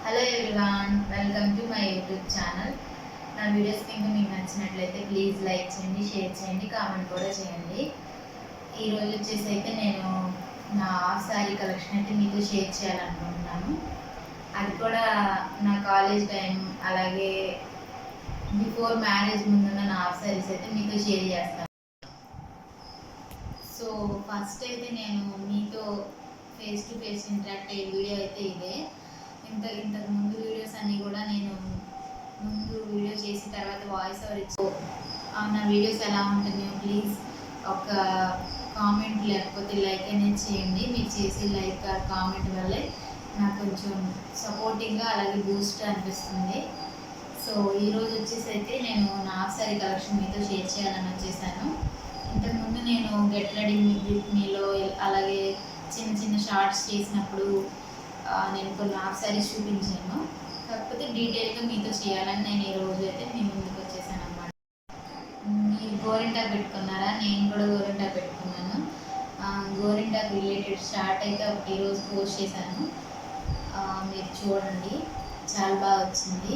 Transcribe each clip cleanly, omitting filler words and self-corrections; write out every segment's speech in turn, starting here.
Hello everyone, welcome to my YouTube channel. నా videos కనుక మీకు నచ్చినట్లయితే ప్లీజ్ లైక్ చేయండి, షేర్ చేయండి, కామెంట్ కూడా చేయండి. ఈరోజు వచ్చేసి అయితే నేను నా హాఫ్ శారీ కలెక్షన్ అయితే మీతో షేర్ చేయాలనుకుంటున్నాను. అది కూడా నా కాలేజ్ టైం అలాగే బిఫోర్ మ్యారేజ్ ముందున్న నా హాఫ్ శారీస్ అయితే మీతో షేర్ చేస్తాను. సో ఫస్ట్ అయితే నేను మీతో ఫేస్ టు ఫేస్ ఇంటరాక్ట్ అయ్యే వీడియో అయితే ఇదే. ఇంతకు ముందు వీడియోస్ అన్నీ కూడా నేను ముందు వీడియో చేసి తర్వాత వాయిస్ ఓవర్ ఇచ్చి నా వీడియోస్ ఎలా ఉంటుందో ప్లీజ్ ఒక కామెంట్ లేకపోతే లైక్ అనేది చేయండి. మీరు చేసే లైక్ కామెంట్ వల్లే నాకు కొంచెం సపోర్టింగ్గా అలాగే బూస్ట్ అనిపిస్తుంది. సో ఈరోజు వచ్చేసి అయితే నేను నా శారీ కలెక్షన్ మీతో షేర్ చేయాలని వచ్చేసాను. ఇంతకుముందు నేను గెట్ రెడీ విత్ మీలో అలాగే చిన్న చిన్న షార్ట్స్ చేసినప్పుడు నేను కొన్ని హాఫ్ శారీస్ చూపించాను. కాకపోతే డీటెయిల్గా మీతో చేయాలని నేను ఈ రోజు అయితే మీ ముందుకు వచ్చేసాను అన్నమాట. మీరు గోరింటాకు పెట్టుకున్నారా? నేను కూడా గోరింటాకు పెట్టుకున్నాను. గోరింటాకు రిలేటెడ్ షార్ట్ అయితే ఒకటి ఈరోజు పోస్ట్ చేశాను. మీరు చూడండి, చాలా బాగా వచ్చింది.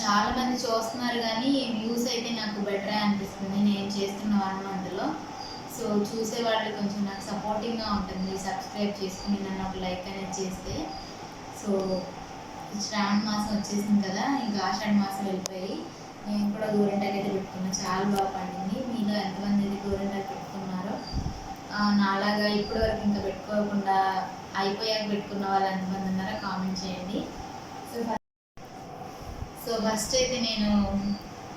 చాలామంది చూస్తున్నారు కానీ వ్యూస్ అయితే నాకు బెటరే అనిపిస్తుంది నేను చేస్తున్న 1 monthలో. సో చూసేవాళ్ళు కొంచెం నాకు సపోర్టింగ్గా ఉంటుంది. సబ్స్క్రైబ్ చేసుకుని నన్ను ఒక లైక్ అనేది చేస్తే. సో శ్రావణ మాసం వచ్చేసింది కదా, ఇంకా ఆషాఢ మాసం వెళ్ళిపోయి నేను కూడా గోరింటాకు అయితే పెట్టుకున్నాను. చాలా బాగా పండింది. మీలో ఎంతమంది అయితే గోరింటాకు పెట్టుకున్నారో, నాలాగా ఇప్పటి వరకు ఇంకా పెట్టుకోకుండా అయిపోయాక పెట్టుకున్న వాళ్ళు ఎంతమంది ఉన్నారో కామెంట్ చేయండి. సో ఫస్ట్ అయితే నేను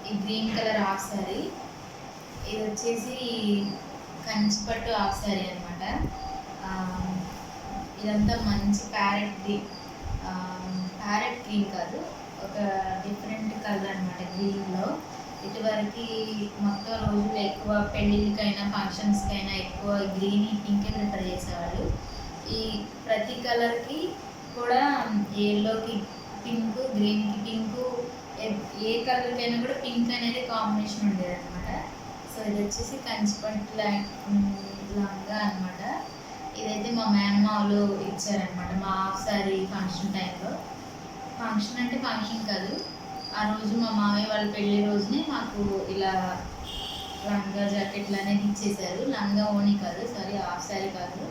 ఈ గ్రీన్ కలర్ హాఫ్ శారీ, ఇది వచ్చేసి కంచిపట్టు హాఫ్ శారీ అనమాట. ఇదంతా మంచి ప్యారెట్ గ్రీన్ కాదు, ఒక డిఫరెంట్ కలర్ అనమాట గ్రీన్లో. ఇటువరకు మొత్తం రోజులు ఎక్కువ పెళ్ళిళ్ళకైనా ఫంక్షన్స్కైనా ఎక్కువ గ్రీన్ పింకే ప్రిఫర్ చేసేవాళ్ళు. ఈ ప్రతి కలర్కి కూడా ఎల్లోకి పింక్, గ్రీన్కి పింక్, ఏ కలర్కైనా కూడా పింక్ అనేది కాంబినేషన్ ఉండేది అనమాట. సో ఇది వచ్చేసి కంచిపట్టు లాంగా అనమాట. ఇదైతే మా మేనమావులు ఇచ్చారనమాట మా హాఫ్ శారీ ఫంక్షన్ టైంలో. ఫంక్షన్ అంటే ఫంక్షన్ కాదు, ఆ రోజు మా మామయ్య వాళ్ళ పెళ్లి రోజునే మాకు ఇలా లంగా జాకెట్లు అనేది ఇచ్చేసారు. లంగా ఓణి కాదు, సారీ హాఫ్ శారీ కాదు.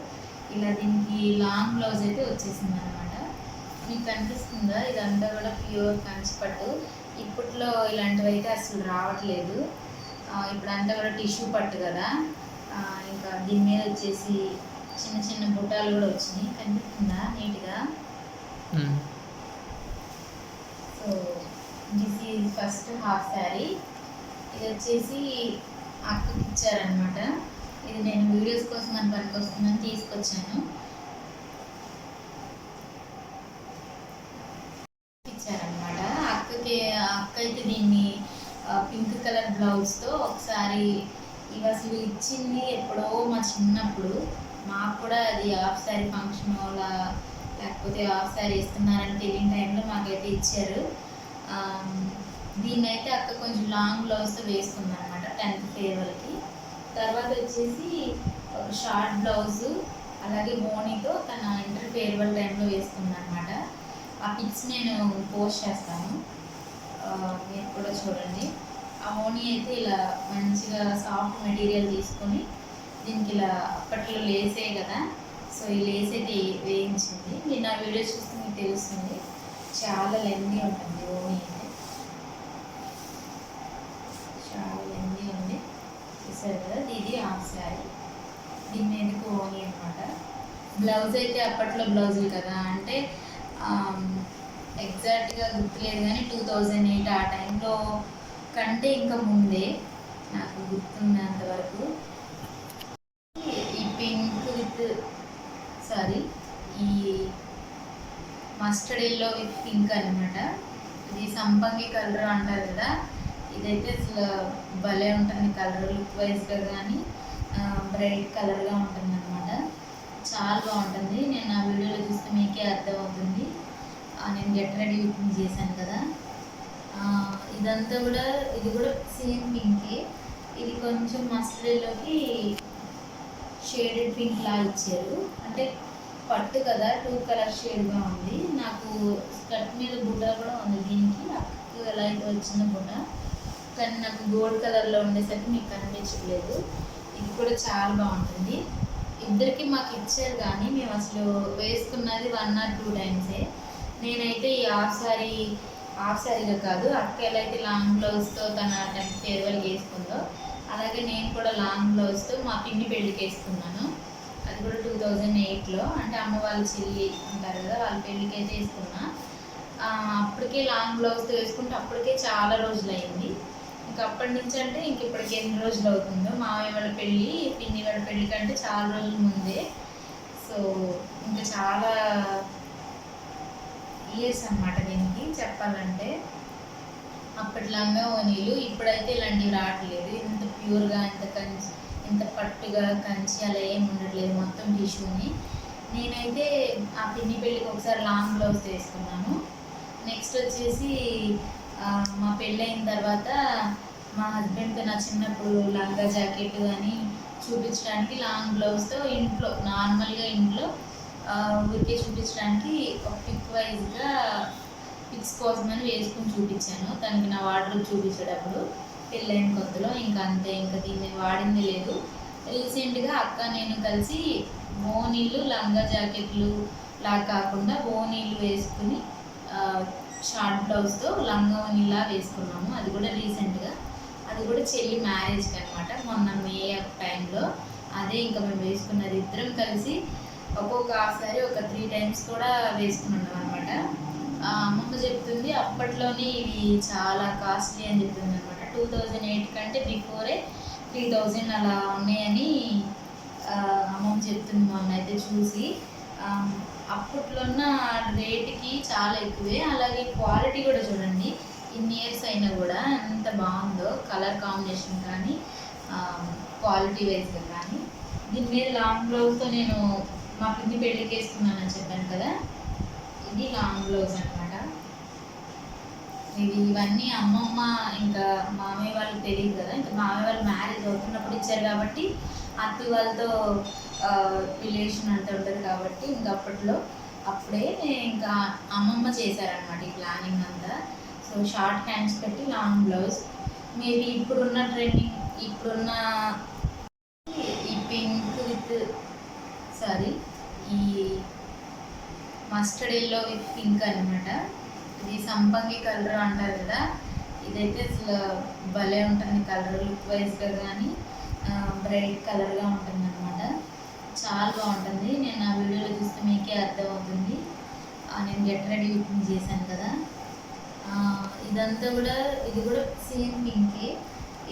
ఇలా దీనికి లాంగ్ బ్లౌజ్ అయితే వచ్చేసింది అనమాట. మీకు కనిపిస్తుందా? ఇదంతా కూడా ప్యూర్ కంచిపట్టు. ఇప్పట్లో ఇలాంటివి అయితే అసలు రావట్లేదు. ఇప్పుడంతా కూడా టిష్యూ పట్టు కదా. ఇంకా దీని మీద వచ్చేసి చిన్న చిన్న బుట్టాలు కూడా వచ్చినాయి. కనిపిస్తుందా నీట్గా? So this is first half sari. ఇది వచ్చేసి అక్కకి ఇచ్చారనమాట. ఇది నేను వీడియోస్ కోసం అని పనికొస్తుందని తీసుకొచ్చాను. ఇచ్చారనమాట అక్క అయితే దీన్ని పింక్ కలర్ బ్లౌజ్తో ఒకసారి ఇవి అసలు ఇచ్చింది ఎప్పుడో మా చిన్నప్పుడు. మాకు కూడా అది హాఫ్ శారీ ఫంక్షన్ అలా లేకపోతే హాఫ్ శారీ ఇస్తున్నారని తెలియని టైంలో మాకైతే ఇచ్చారు. దీన్ని అయితే అక్క కొంచెం లాంగ్ బ్లౌజ్తో వేసుకుంది అనమాట 10th ఫేర్వెల్కి. తర్వాత వచ్చేసి ఒక షార్ట్ బ్లౌజు అలాగే మోనీతో తన ఇంటర్ ఫేర్వెల్ టైంలో వేసుకుంది అనమాట. ఆ పిక్స్ నేను పోస్ట్ చేస్తాను, మీరు కూడా చూడండి. ఆ ఓనీ అయితే ఇలా మంచిగా సాఫ్ట్ మెటీరియల్ తీసుకొని దీనికి ఇలా అప్పట్లో లేసే కదా, సో ఈ లేస్ అయితే వేయించింది. మీరు నా వీడియో చూస్తే మీకు తెలుస్తుంది, చాలా లెందీ ఉంటుంది ఓనీ అయితే, చాలా లెందీ ఉంది. చూసారు కదా, ఇది హాఫ్ శారీ, దీని మీదకి ఓనీ అనమాట. బ్లౌజ్ అయితే అప్పట్లో బ్లౌజులు కదా, అంటే ఎగ్జాక్ట్గా గుర్తులేదు కానీ 2008 ఆ టైంలో కంటే ఇంకా ముందే నాకు గుర్తున్నంత వరకు. ఈ పింక్ విత్ ఈ మస్టర్డ్ ఎల్లో విత్ పింక్ అనమాట. ఇది సంపంగి కలర్ అంటారు కదా, ఇదైతే అసలు భలే ఉంటుంది కలర్, లుక్ వైజ్గా కానీ బ్రైట్ కలర్గా ఉంటుంది అనమాట. చాలా బాగుంటుంది. నేను ఆ వీడియోలో చూస్తే మీకే అర్థమవుతుంది. నేను గెట్ రెడీ విత్ మీ చేశాను కదా. ఇదంతా కూడా ఇది కూడా సేమ్ పింకే. ఇది కొంచెం మస్టర్డ్లోకి షేడెడ్ పింక్ లా ఇచ్చారు. అంటే పట్టు కదా 2 కలర్ షేడ్గా ఉంది. నాకు స్కర్ట్ మీద బుట్ట కూడా ఉంది. దీనికి అక్కకు ఎలా అయితే వచ్చింది బుట్ట, కానీ నాకు గోల్డ్ కలర్లో ఉండేసరికి మీకు కనిపించట్లేదు. ఇది కూడా చాలా బాగుంటుంది. ఇద్దరికి మాకు ఇచ్చారు కానీ మేము అసలు వేసుకున్నది 1 or 2 టైమ్సే. నేనైతే ఈ హాఫ్ శారీగా కాదు, అక్క ఎలా అయితే లాంగ్ బ్లౌజ్తో తన 10th ఫేర్వెల్కి వేసుకుందో అలాగే నేను కూడా లాంగ్ బ్లౌజ్తో మా పిన్ని పెళ్ళికి వేసుకున్నాను. అది కూడా 2008లో, అంటే అమ్మ వాళ్ళ చెల్లి ఉంటారు కదా, వాళ్ళ పెళ్ళికి అయితే వేసుకున్నా. అప్పటికే లాంగ్ బ్లౌజ్తో వేసుకుంటే అప్పటికే చాలా రోజులు అయింది. ఇంక అప్పటి నుంచి అంటే ఇంక ఇప్పటికి ఎన్ని రోజులు అవుతుందో, మామయ్య వాళ్ళ పెళ్ళి పిన్ని వాళ్ళ పెళ్ళి కంటే చాలా రోజుల ముందే. సో ఇంకా చాలా ఇయర్స్ అన్నమాట దీనికి చెప్పాలంటే. అప్పట్లాగా ఓనీలు ఇప్పుడైతే ఇలాంటివి రావట్లేదు. ఇంత ప్యూర్గా ఇంత పట్టుగా కంచి అలా ఏమి ఉండట్లేదు, మొత్తం టిష్యూని. నేనైతే ఆ పిన్ని పెళ్ళికి ఒకసారి లాంగ్ బ్లౌజ్ వేసుకున్నాను. నెక్స్ట్ వచ్చేసి మా పెళ్ళైన తర్వాత మా హస్బెండ్తో నా చిన్నప్పుడు లంగా జాకెట్ అని చూపించడానికి లాంగ్ బ్లౌజ్తో ఇంట్లో నార్మల్గా ఊరికే చూపించడానికి ఒక పిక్స్ కోసమని వేసుకుని చూపించాను తనకి. నా వాటర్ చూపించేటప్పుడు పెళ్ళైన కొత్తలో ఇంకా అంతే, ఇంకా దీన్ని వాడింది లేదు. రీసెంట్గా అక్క నేను కలిసి ఓనీలు లంగా జాకెట్లు లాగా కాకుండా ఓనీలు వేసుకుని షార్ట్ బ్లౌజ్తో లంగా ఓనీలా వేసుకున్నాము. అది కూడా రీసెంట్గా, అది కూడా చెల్లి మ్యారేజ్కి అనమాట, మొన్న మే టైంలో. అదే ఇంకా మేము వేసుకున్నది ఇద్దరం కలిసి. ఒక్కొక్క హాఫ్ సారీ ఒక 3 times కూడా వేసుకున్నాం అనమాట. అమ్మమ్మ చెప్తుంది అప్పట్లోనే ఇవి చాలా కాస్ట్లీ అని చెప్తుంది అనమాట. 2008 కంటే బిఫోరే 3000 అలా ఉన్నాయని అమ్మమ్మ చెప్తుంది మొన్న అయితే చూసి. అప్పట్లో ఉన్న రేటుకి చాలా ఎక్కువే. అలాగే క్వాలిటీ కూడా చూడండి, ఇన్ని ఇయర్స్ అయినా కూడా ఎంత బాగుందో, కలర్ కాంబినేషన్ కానీ క్వాలిటీ వైజ్గా కానీ. దీని మీద లాంగ్ బ్లౌజ్తో నేను మా పిన్ని పెళ్ళికి వేసుకున్నానని చెప్పాను కదా, ఇది లాంగ్ బ్లౌజ్ అనమాట. ఇవన్నీ అమ్మమ్మ ఇంకా మామయ్య వాళ్ళకి తెలియదు కదా, ఇంకా మామయ్య వాళ్ళు మ్యారేజ్ అవుతున్నప్పుడు ఇచ్చారు కాబట్టి అత్తి వాళ్ళతో రిలేషన్ అంతా ఉంటుంది కాబట్టి ఇంకా అప్పుడే ఇంకా అమ్మమ్మ చేశారనమాట ఈ ప్లానింగ్ అంతా. సో షార్ట్ హ్యాండ్స్ పెట్టి లాంగ్ బ్లౌజ్. మేబీ ఇప్పుడున్న ఈ పింక్ విత్ ఈ మస్టర్డ్ ఎల్లో విత్ పింక్ అనమాట. ఇది సంపంగి కలర్ అంటారు కదా, ఇదైతే అసలు భలే ఉంటుంది కలర్, లుక్ వైజ్గా కానీ బ్రైట్ కలర్గా ఉంటుంది అనమాట. చాలా బాగుంటుంది. నేను ఆ వీడియోలో చూస్తే మీకే అర్థమవుతుంది. నేను గెట్ రెడీ విత్ చేశాను కదా, ఇది కూడా సేమ్ పింకే.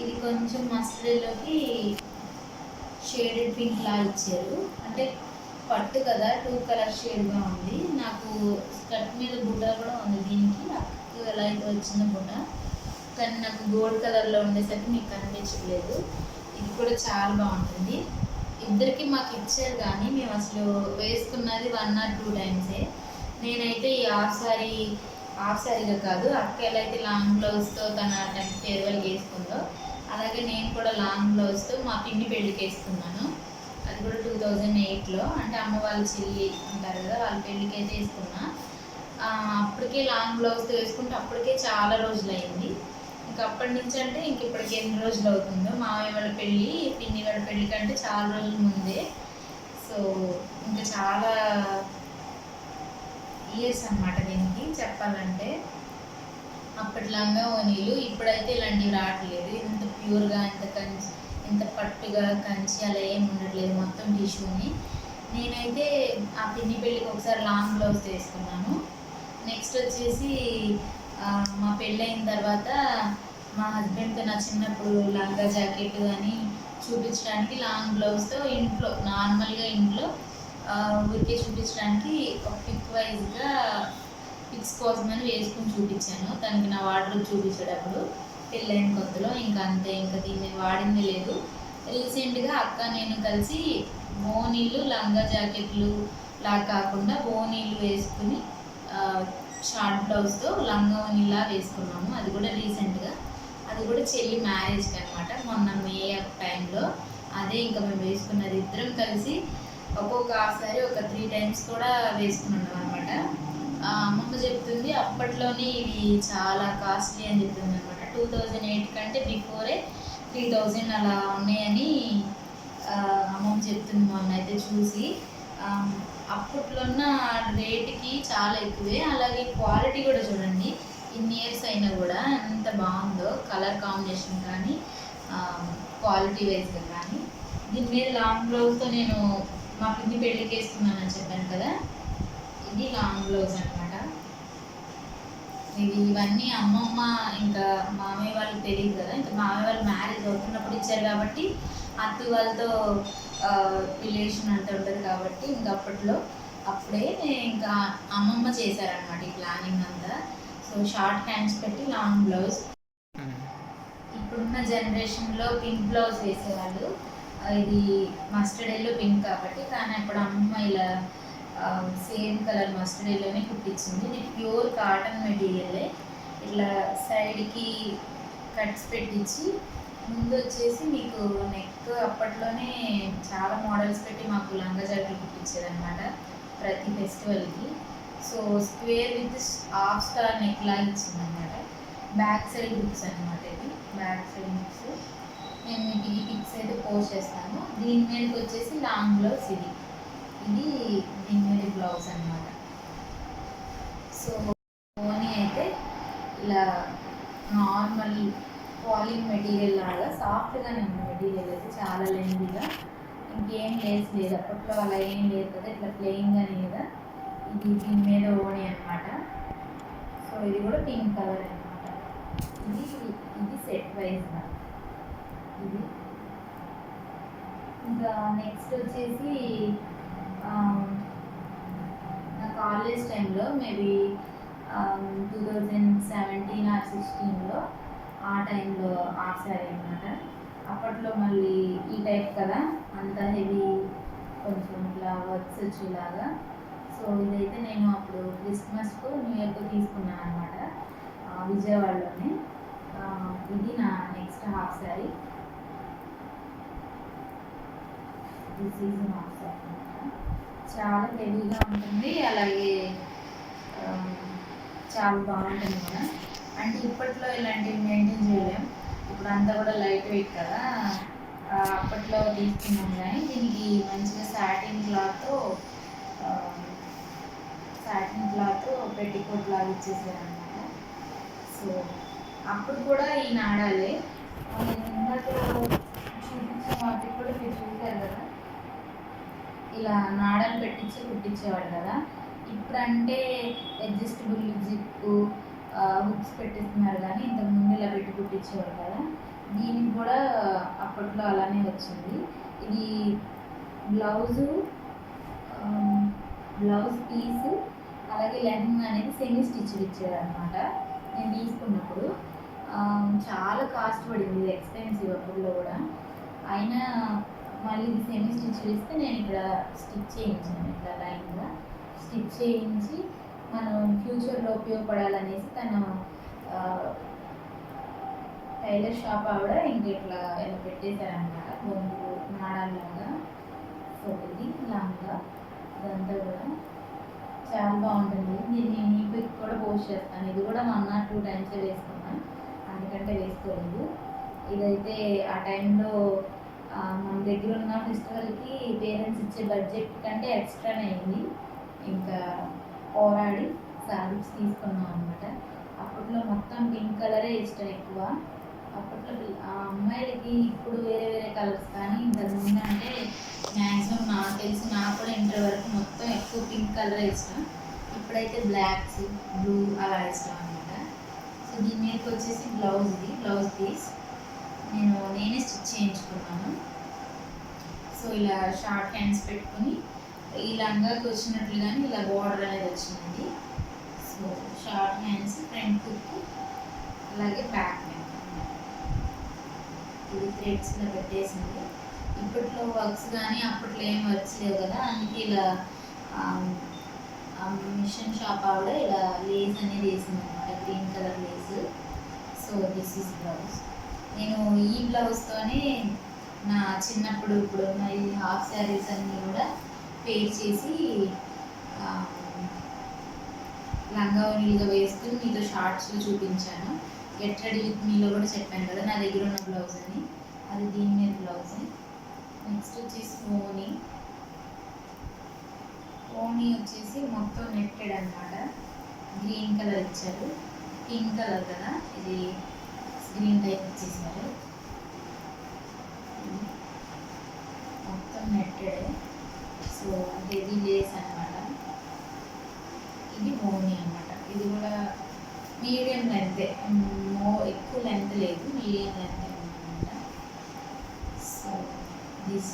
ఇది కొంచెం మస్టర్డ్ ఎల్లోకి షేడెడ్ పింక్ లా ఇచ్చారు. అంటే పట్టు కదా 2 కలర్ షేడ్గా ఉంది. నాకు స్కర్ట్ మీద బుట్ట కూడా ఉంది. దీనికి అక్కకు ఎలా అయితే వచ్చింది బుట్ట, కానీ నాకు గోల్డ్ కలర్లో ఉండేసరికి మీకు కనిపించట్లేదు. ఇది కూడా చాలా బాగుంటుంది. ఇద్దరికి మాకు ఇచ్చారు కానీ మేము అసలు వేసుకున్నది 1 or 2 టైమ్సే. నేనైతే ఈ హాఫ్ శారీగా కాదు, అక్క ఎలా అయితే లాంగ్ బ్లౌజ్తో తన 10th ఫేర్వెల్కి వేసుకుందో అలాగే నేను కూడా లాంగ్ బ్లౌజ్తో మా పిన్ని పెళ్ళికి వేసుకున్నాను. అది కూడా 2008లో, అంటే అమ్మ వాళ్ళ చెల్లి ఉంటారు కదా, వాళ్ళ పెళ్ళికి అయితే వేసుకున్నా. అప్పటికే లాంగ్ బ్లౌజ్తో వేసుకుంటే అప్పటికే చాలా రోజులు అయింది. ఇంకా అప్పటి నుంచి అంటే ఇంక ఇప్పటికి ఎన్ని రోజులు అవుతుందో, మామయ్య వాళ్ళ పెళ్ళి పిన్ని వాళ్ళ పెళ్ళి కంటే చాలా రోజుల ముందే. సో ఇంకా చాలా ఇయర్స్ అన్నమాట దీనికి చెప్పాలంటే. అప్పట్లాగా ఓనీలు ఇప్పుడైతే ఇలాంటివి రావట్లేదు. ఇంత ప్యూర్గా ఇంత పట్టుగా కంచి అలా ఏమి ఉండట్లేదు, మొత్తం టిష్యూని. నేనైతే ఆ పిన్ని పెళ్ళికి ఒకసారి లాంగ్ బ్లౌజ్ వేసుకున్నాను. నెక్స్ట్ వచ్చేసి మా పెళ్ళైన తర్వాత మా హస్బెండ్తో నా చిన్నప్పుడు లంగా జాకెట్ అని చూపించడానికి లాంగ్ బ్లౌజ్తో నార్మల్గా ఊరికే చూపించడానికి ఒక పిక్స్ కోసమని వేసుకుని చూపించాను తనకి. నా వాటర్ చూపించేటప్పుడు పెళ్ళైన కొత్తలో ఇంకా అంతే, ఇంకా దీన్ని వాడింది లేదు. రీసెంట్గా అక్క నేను కలిసి ఓనీలు లంగా జాకెట్లు లాగా కాకుండా ఓనీలు వేసుకుని షార్ట్ బ్లౌజ్తో లంగా ఓనీలా వేసుకున్నాము. అది కూడా రీసెంట్గా, అది కూడా చెల్లి మ్యారేజ్కి అనమాట, మొన్న మే టైంలో. అదే ఇంకా మేము వేసుకున్నది ఇద్దరం కలిసి. ఒక్కొక్క హాఫ్ సారీ ఒక 3 టైమ్స్ కూడా వేసుకున్నాం అనమాట. అమ్మమ్మ చెప్తుంది అప్పట్లోనే ఇవి చాలా కాస్ట్లీ అని చెప్తుంది అనమాట. 2008 కంటే బిఫోరే 3000 అలా ఉన్నాయని అమ్మమ్మ చెప్తుంది మొన్న అయితే చూసి. అప్పట్లో ఉన్న రేటుకి చాలా ఎక్కువే. అలాగే క్వాలిటీ కూడా చూడండి, ఇన్ని ఇయర్స్ అయినా కూడా ఎంత బాగుందో, కలర్ కాంబినేషన్ కానీ క్వాలిటీ వైజ్గా కానీ. దీని మీద లాంగ్ బ్లౌజ్తో నేను మా పిన్ని పెళ్ళికి వేసుకున్నానని చెప్పాను కదా, ఇది లాంగ్ బ్లౌజ్ అనమాట. ఇవన్నీ అమ్మమ్మ ఇంకా మామయ్య వాళ్ళకి తెలియదు కదా, ఇంకా మామయ్య వాళ్ళు మ్యారేజ్ అవుతున్నప్పుడు ఇచ్చారు కాబట్టి అత్త వాళ్ళతో రిలేషన్ అంతా ఉంటుంది కాబట్టి ఇంకా అప్పుడే ఇంకా అమ్మమ్మ చేశారనమాట ఈ ప్లానింగ్ అంతా. సో షార్ట్ హ్యాండ్స్ పెట్టి లాంగ్ బ్లౌజ్. ఇప్పుడున్న జనరేషన్లో పింక్ బ్లౌజ్ వేసేవాళ్ళు, ఇది మస్టర్డ్ ఎల్లో పింక్ కాబట్టి. కానీ అప్పుడు అమ్మమ్మ ఇలా సేమ్ కలర్ మస్టర్డ్ ఎల్లోనే కుట్టించింది. ఇది ప్యూర్ కాటన్ మెటీరియలే. ఇట్లా సైడ్కి కట్స్ పెట్టించి ముందు వచ్చేసి మీకు నెక్ అప్పట్లోనే చాలా మోడల్స్ పెట్టి మాకు లంగా జాకెట్లు కుట్టించేదన్నమాట ప్రతి ఫెస్టివల్కి. So square with half star neck లాగా ఇచ్చిందన్నమాట. బ్యాక్ సైడ్ బుక్స్ అనమాట, ఇది బ్యాక్ సైడ్ బుక్స్. నేను మీకు ఈ పిక్స్ అయితే పోస్ట్ చేస్తాను. దీని మీదకి వచ్చేసి లాంగ్ బ్లౌజ్, ఇది దీని మీద బ్లౌజ్ అనమాట. సో ఓనీ అయితే ఇలా నార్మల్ పాలింగ్ మెటీరియల్ లాగా సాఫ్ట్గానే ఉంది మెటీరియల్ అయితే, చాలా లెందీగా. ఇంకేం లేదు అప్పట్లో అలా ఏం లేదు కదా, ఇట్లా ప్లెయిన్గానే కదా. ఇది దీని మీద ఓనీ అనమాట. సో ఇది కూడా పింక్ కలర్ అనమాట. ఇది సెట్ వైజ్గా. ఇది ఇంకా నెక్స్ట్ వచ్చేసి నా కాలేజ్ టైంలో మేబీ 2017 or 16లో ఆ టైంలో హాఫ్ శారీ అనమాట. అప్పట్లో మళ్ళీ ఈ టైప్ కదా, అంత హెవీ, కొంచెం ఇట్లా వర్క్స్ వచ్చేలాగా. సో ఇదైతే నేను అప్పుడు క్రిస్మస్కు న్యూ ఇయర్కు తీసుకున్నాను అనమాట విజయవాడలోనే. ఇది నా next half sari. This is half sari అనమాట. చాలా హెవీగా ఉంటుంది, అలాగే చాలా బాగుంటుంది కూడా. అంటే ఇప్పట్లో ఇలాంటివి మెయింటైన్ చేయలేం, ఇప్పుడు అంతా కూడా లైట్ వెయిట్ కదా. అప్పట్లో తీసుకున్నాం కానీ దీనికి మంచిగా సాటిన్ క్లాత్ పెట్టికోట్ లాగా ఇచ్చేసారు అనమాట. సో అప్పుడు కూడా ఈ నాడాలే ఇందాక చూపించిన వాటికి కూడా మీరు చూసారు కదా, ఇలా నాడాలు పెట్టించి కుట్టించేవాడు కదా. ఇప్పుడంటే అడ్జస్టబుల్ జిప్పు హుక్స్ పెట్టిస్తున్నారు, కానీ ఇంతకుముందు ఇలా పెట్టి కుట్టించేవారు కదా. దీనికి కూడా అప్పట్లో అలానే వచ్చింది. ఇది బ్లౌజ్ పీస్, అలాగే లెహంగా అనేది సెమీ స్టిచ్డ్ ఇచ్చేదన్నమాట. నేను తీసుకున్నప్పుడు చాలా కాస్ట్ పడింది, ఇది ఎక్స్పెన్సివ్ అప్పట్లో కూడా. అయినా మళ్ళీ ఇది సెమీ స్టిచ్డ్ ఇస్తే నేను ఇక్కడ స్టిచ్ చేయించాను, ఇట్లా లైన్గా స్టిచ్ చేయించి మనం ఫ్యూచర్లో ఉపయోగపడాలనేసి తను టైలర్ షాప్ ఆవిడ ఇంక ఇట్లా ఇలా పెట్టేశారనమాట, బొంగు నాడాలాగా. సో ఇది లాంగా ఇదంతా కూడా చాలా బాగుంటుంది. దీన్ని నీ పిక్ కూడా పోస్ట్ చేస్తాను. ఇది కూడా 1 or 2 times వేసుకున్నాను, అందుకంటే వేసుకోలేదు. ఇదైతే ఆ టైంలో మన దగ్గర ఉన్న ఫెస్టివల్కి పేరెంట్స్ ఇచ్చే బడ్జెట్ కంటే ఎక్స్ట్రానే అయింది. ఇంకా పోరాడి శారీస్ తీసుకున్నాం అనమాట. అప్పట్లో మొత్తం పింక్ కలరే ఇష్టం ఎక్కువ. అప్పట్లో అమ్మాయిలకి ఇప్పుడు వేరే కలర్స్, కానీ ఇంతకుముందు అంటే మ్యాక్సిమం నాకు తెలిసి నాకు కూడా ఇంటర్ వరకు మొత్తం ఎక్కువ పింక్ కలరే ఇష్టం. ఇప్పుడైతే బ్లాక్స్, బ్లూ అలా ఇష్టం అనమాట. సో దీని మీదకి వచ్చేసి బ్లౌజ్ పీస్ నేనే స్టిచ్ చేయించుకున్నాను. సో ఇలా షార్ట్ హ్యాండ్స్ పెట్టుకుని ఈ లంగాకి వచ్చినట్లుగానే ఇలా బోర్డర్ అనేది వచ్చింది. So short hands, front cook, అలాగే బ్యాక్ నెక్. ఇది థ్రెడ్స్లో పెట్టేసింది. ఇప్పట్లో వర్క్స్ కానీ అప్పట్లో ఏం వర్క్స్ లేవు కదా, అందుకే ఇలా మిషన్ షాప్ ఆవిడ ఇలా లేస్ అనేది వేసింది అనమాట, green colour Lay's. So this is blouse. నేను ఈ బ్లౌజ్తోనే నా చిన్నప్పుడు ఇప్పుడున్న ఈ హాఫ్ శారీస్ అన్నీ కూడా పేర్ చేసి లంగా ఓణీలుగా వేసుకుని మీతో షార్ట్స్లో చూపించాను. గెట్ రెడీ విత్ మీలో కూడా చెప్పాను కదా నా దగ్గర ఉన్న బ్లౌజ్ అని, అది దీని మీద బ్లౌజ్. నెక్స్ట్ వచ్చేసి ఓణీ వచ్చేసి మొత్తం నెట్టెడ్ అనమాట. గ్రీన్ కలర్ ఇచ్చారు, పింక్ కలర్ కదా, ఇది గ్రీన్ టైప్ ఇచ్చేసారు. మొత్తం నెట్టెడ్. సో హెవీ లేస్ అనమాట. ఇది ఓణీ అనమాట. ఇది కూడా మీడియం లెంత్, ఎక్కువ లెంత్ లేదు, మీడియం లెంత్ అనమాట. So this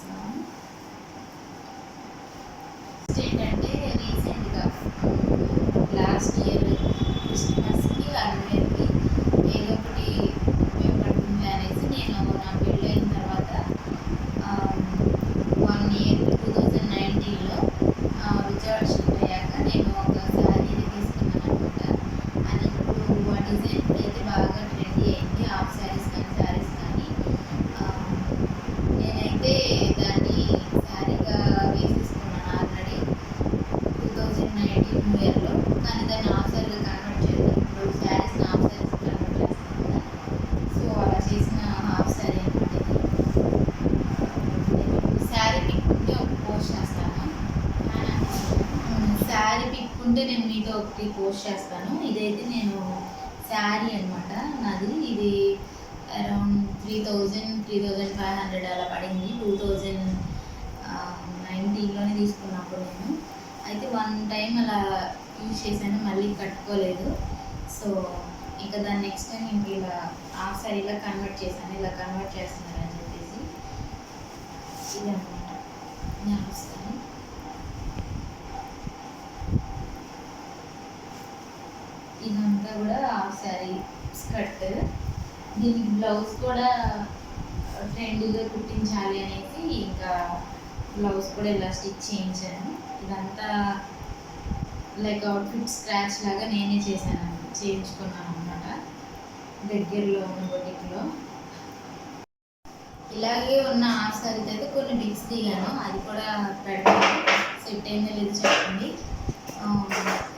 one. ఏంటంటే రీసెంట్గా లాస్ట్ ఇయర్ క్రిస్మస్కి అన్వేర్కి ఏదో ఒకటి ఉపయోగపడుతుంది అనేసి నేను నా పెళ్ళి అయిన తర్వాత 1 year 2019లో విజయవాడ షిఫ్ట్ అయ్యాక నేను ఒక శారీ తీసుకున్నాను అనమాట. అది ఇప్పుడు ఆ డిజైన్ అయితే బాగా ట్రెండీ అయింది. హాఫ్ శారీస్ కానీ నేనైతే దాన్ని శారీగా వేసేసుకున్నాను ఆల్రెడీ 2019 New Yearలో. కానీ దాన్ని హాఫ్ శారీగా కన్వర్ట్ చేద్దాం, ఇప్పుడు శారీస్ని హాఫ్ శారీస్ కన్వర్ట్ చేస్తాను కదా. సో అలా చేసిన హాఫ్ శారీ అనమాట ఇది. శారీ పిక్ ఉంటే ఒక పోస్ట్ చేస్తాను. శారీ పిక్ ఉంటే నేను మీతో ఒకటి పోస్ట్ చేస్తాను. ఇదైతే నేను శారీ అనమాట నాది. ఇది అరౌండ్ 3,000-3,500 అలా పడింది 2019లోనే తీసుకున్నప్పుడు నేను. అయితే 1 time అలా యూజ్ చేశాను, మళ్ళీ కట్టుకోలేదు. సో ఇంకా దాన్ని నెక్స్ట్ టైం ఇంక ఇలా హాఫ్ శారీలా కన్వర్ట్ చేశాను. ఇలా కన్వర్ట్ చేస్తున్నారని చెప్పేసి ఇదన్నమాట నేను వస్తాను. ఇదంతా కూడా హాఫ్ శారీ స్కర్ట్. దీనికి బ్లౌజ్ కూడా ట్రెండ్గా కుట్టించాలి అనేసి ఇంకా బ్లౌజ్ కూడా ఇలా స్టిచ్ చేయించాను. ఇదంతా లైక్ అవుట్ఫిట్ స్క్రాచ్ లాగా నేనే చేయించుకున్నాను అనమాట దగ్గరలో ఉన్న బొటిక్లో. ఇలాగే ఉన్న హాఫ్ శారీస్ అయితే కొన్ని పిక్స్ దిగాను, అది కూడా పెడతాను. సెట్ అయిందో లేదో చెప్పండి.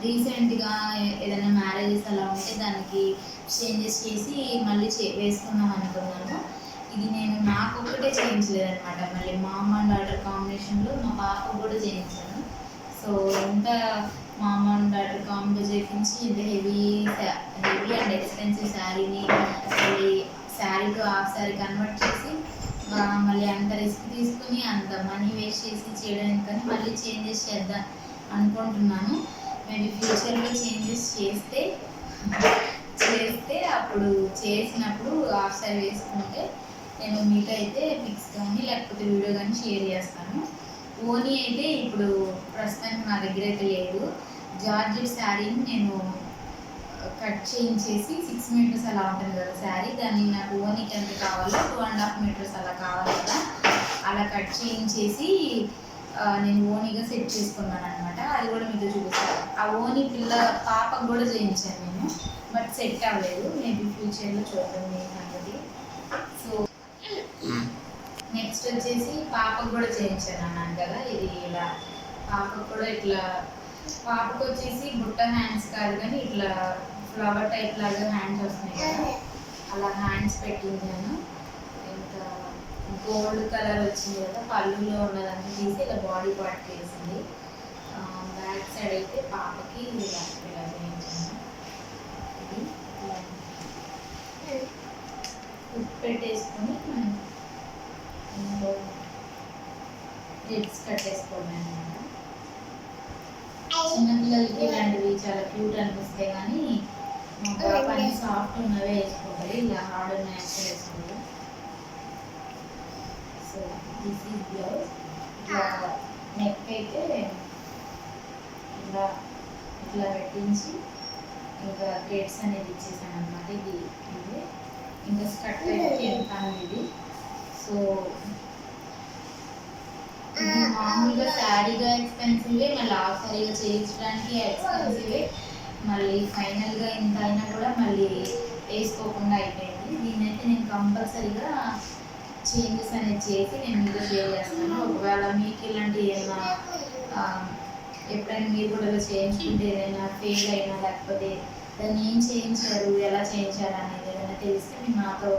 రీసెంట్గా ఏదైనా మ్యారేజెస్ అలా ఉంటే దానికి చేంజెస్ చేసి మళ్ళీ వేసుకుందాం అనుకున్నాను. ఇది నేను నాకు ఒక్కటే చేయించలేదన్నమాట, మళ్ళీ మా అమ్మ అండ్ డాటర్ కాంబినేషన్లో మా పాపకు కూడా చేయించాను. సో ఇంత మా అమ్మ అండ్ డాటర్ కాంబో చేయించి ఇంత హెవీ అండ్ ఎక్స్పెన్సివ్ శారీని మళ్ళీ శారీతో హాఫ్ శారీ కన్వర్ట్ చేసి మళ్ళీ అంత రిస్క్ తీసుకుని అంత మనీ వేస్ట్ చేసి చేయడానికి కానీ మళ్ళీ చేంజెస్ చేద్దాం అనుకుంటున్నాను. మేబీ ఫ్యూచర్లో చేంజెస్ చేస్తే అప్పుడు చేసినప్పుడు హాఫ్ శారీ వేసుకుంటే నేను మీతో అయితే పిక్స్ కానీ లేకపోతే వీడియో కానీ షేర్ చేస్తాను. ఓనీ అయితే ఇప్పుడు ప్రస్తుతానికి నా దగ్గర అయితే లేదు. జార్జెట్ శారీని నేను కట్ చేయించేసి 6 meters అలా ఉంటుంది కదా శారీ, దాన్ని నాకు ఓనీకి ఎంత కావాలో 2.5 meters అలా కావాలి కదా, అలా కట్ చేయించేసి నేను ఓనీగా సెట్ చేసుకున్నాను అనమాట. అది కూడా మీతో చూపిస్తాను. ఆ ఓనీ పాపకు కూడా చేయించాను నేను, బట్ సెట్ అవ్వలేదు. మేబీ ఫ్యూచర్లో చూద్దాం మీ సంగతి. సో నెక్స్ట్ వచ్చేసి పాపకు కూడా చేయించాను అన్నాను కదా, ఇది ఇలా పాపకు కూడా ఇట్లా, పాపకు వచ్చేసి బుట్ట హ్యాండ్స్ కాదు కానీ ఇట్లా ఫ్లవర్ టైప్ లాగా హ్యాండ్స్ వస్తున్నాయి కదా, అలా హ్యాండ్స్ పెట్టించాను. ఇంకా గోల్డ్ కలర్ వచ్చింది కదా, పళ్ళులో ఉన్నదంతా తీసి ఇలా బాడీ పార్ట్ చేసింది. బ్యాక్ సైడ్ అయితే పాపకి ఇలా చేయించాను. ఇది ఉప్పు పెట్టేసుకొని రిబ్స్ కట్టేసుకోవడం అనమాట. చిన్నపిల్లలకి ఇలాంటివి చాలా క్యూట్ అనిపిస్తాయి, కానీ మా పాప అన్ని సాఫ్ట్ ఉన్నవే వేసుకుంటుంది, ఇలా హార్డ్ ఉన్న వేసుకుంటుంది. So this is blouse. ఇట్లా నెక్ అయితే ఇలా పెట్టించి ఇంకా థ్రెడ్స్ అనేది ఇచ్చేసాను అనమాట. ఇది ఇంకా స్కర్ట్ అయితే ఎంత ఇది. సో ఇది మామూలుగా శారీగా ఎక్స్పెన్సివే, మళ్ళీ హాఫ్ శారీగా చేయించడానికి ఎక్స్పెన్సివే, మళ్ళీ ఫైనల్గా ఇంత అయినా కూడా మళ్ళీ వేసుకోకుండా అయిపోయింది. దీన్నైతే నేను కంపల్సరీగా చేంజెస్ అనేది చేసి నేను మీతో షేర్ చేస్తాను. ఒకవేళ మీకు ఇలాంటి ఏమైనా ఎప్పుడైనా మీరు కూడా చేయించుకుంటే ఏదైనా ఫెయిల్ అయినా లేకపోతే దాన్ని ఏం చేయించారు, ఎలా చేయించారు అనేది ఏదైనా తెలిస్తే మీరు నాతో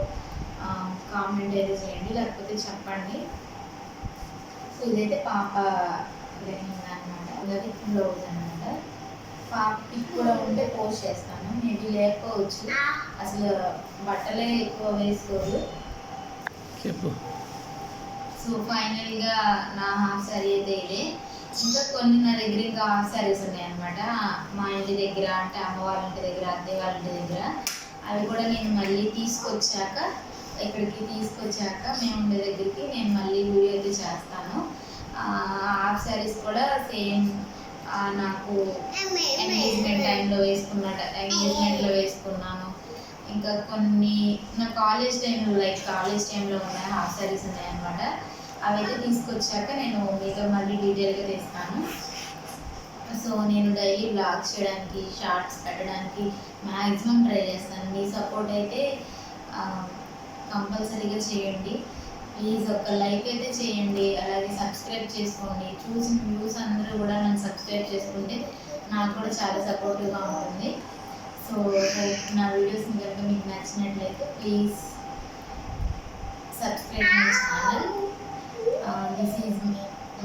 కామెంట్ అయితే చేయండి, లేకపోతే చెప్పండి. సో ఇదైతే పాప లెహంగా అనమాట, అది బ్లౌజ్ అనమాట. పాప పిక్ కూడా ఉంటే పోస్ట్ చేస్తాను, మేబీ లేకపోవచ్చు, అసలు బట్టలే ఎక్కువ వేసుకోరు. చెప్పు. సో ఫైనల్గా నా హాఫ్ సారీ అయితే ఇదే. ఇంకా కొన్ని నా దగ్గర ఇంకా హాఫ్ సారీస్ ఉన్నాయి అనమాట, మా ఇంటి దగ్గర, అంటే అమ్మ వాళ్ళ ఇంటి దగ్గర, అత్తయ్య వాళ్ళ ఇంటి దగ్గర. అవి కూడా నేను మళ్ళీ తీసుకొచ్చాక, ఇక్కడికి తీసుకొచ్చాక మేము ఉండే దగ్గరికి నేను మళ్ళీ వీడియో అయితే చేస్తాను. హాఫ్ సారీస్ కూడా సేమ్ నాకు ఎంగేజ్మెంట్లో వేసుకున్నాను. ఇంకా కొన్ని నా కాలేజ్ టైంలో ఉన్నాయి హాఫ్ సారీస్ ఉన్నాయి అనమాట. అవైతే తీసుకొచ్చాక నేను మీతో మళ్ళీ డీటెయిల్గా తీస్తాను. సో నేను డైలీ బ్లాగ్స్ చేయడానికి, షార్ట్స్ పెట్టడానికి మ్యాక్సిమం ట్రై చేస్తాను. మీ సపోర్ట్ అయితే కంపల్సరీగా చేయండి ప్లీజ్. ఒక లైక్ అయితే చేయండి, అలాగే సబ్స్క్రైబ్ చేసుకోండి. చూసిన వ్యూస్ అందరూ కూడా నన్ను సబ్స్క్రైబ్ చేసుకుంటే నాకు కూడా చాలా సపోర్టివ్గా ఉంటుంది. సో నా వీడియోస్ కనుక మీకు నచ్చినట్లయితే please subscribe my channel. This is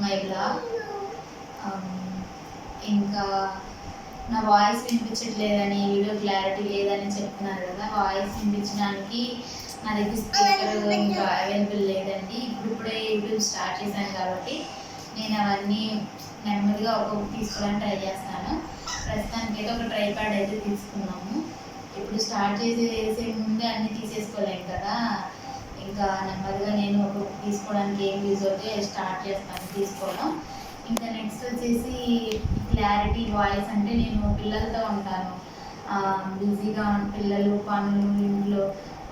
my blog. ఇంకా నా వాయిస్ వినిపించట్లేదని, వీడియో క్లారిటీ లేదని చెప్తున్నారు కదా, వాయిస్ వినిపించడానికి నా దగ్గర స్పీకర్ ఇంకా అవైలబుల్ లేదండి. ఇప్పుడే యూట్యూబ్ స్టార్ట్ చేశాను కాబట్టి నేను అవన్నీ నెమ్మదిగా ఒక్కొక్కటి తీసుకోవడానికి ట్రై చేస్తాను. ప్రస్తుతానికైతే ఒక ట్రైపాడ్ అయితే తీసుకున్నాము. ఇప్పుడు స్టార్ట్ చేసే ముందే అన్నీ తీసేసుకోలేము కదా, ఇంకా నెమ్మదిగా నేను ఒక్కొక్కటి తీసుకోవడానికి ఏం యూజ్ అవుతే స్టార్ట్ చేస్తాను తీసుకోవడం. ఇంకా నెక్స్ట్ వచ్చేసి క్లారిటీ వాయిస్ అంటే నేను పిల్లలతో ఉంటాను, బిజీగా పిల్లలు, పనులు, ఇంట్లో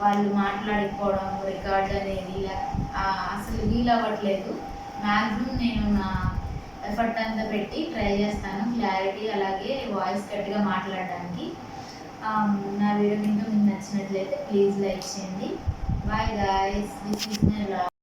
వాళ్ళు మాట్లాడుకోవడం, రికార్డ్ అనేది అసలు వీలు అవ్వట్లేదు. మ్యాక్సిమం నేను నా ఎఫర్ట్ అంతా పెట్టి ట్రై చేస్తాను క్లారిటీ అలాగే వాయిస్ కరెక్ట్గా మాట్లాడడానికి. నా వీడియో కనుక మీకు నచ్చినట్లయితే ప్లీజ్ లైక్ చేయండి. Bye guys, this is my blog.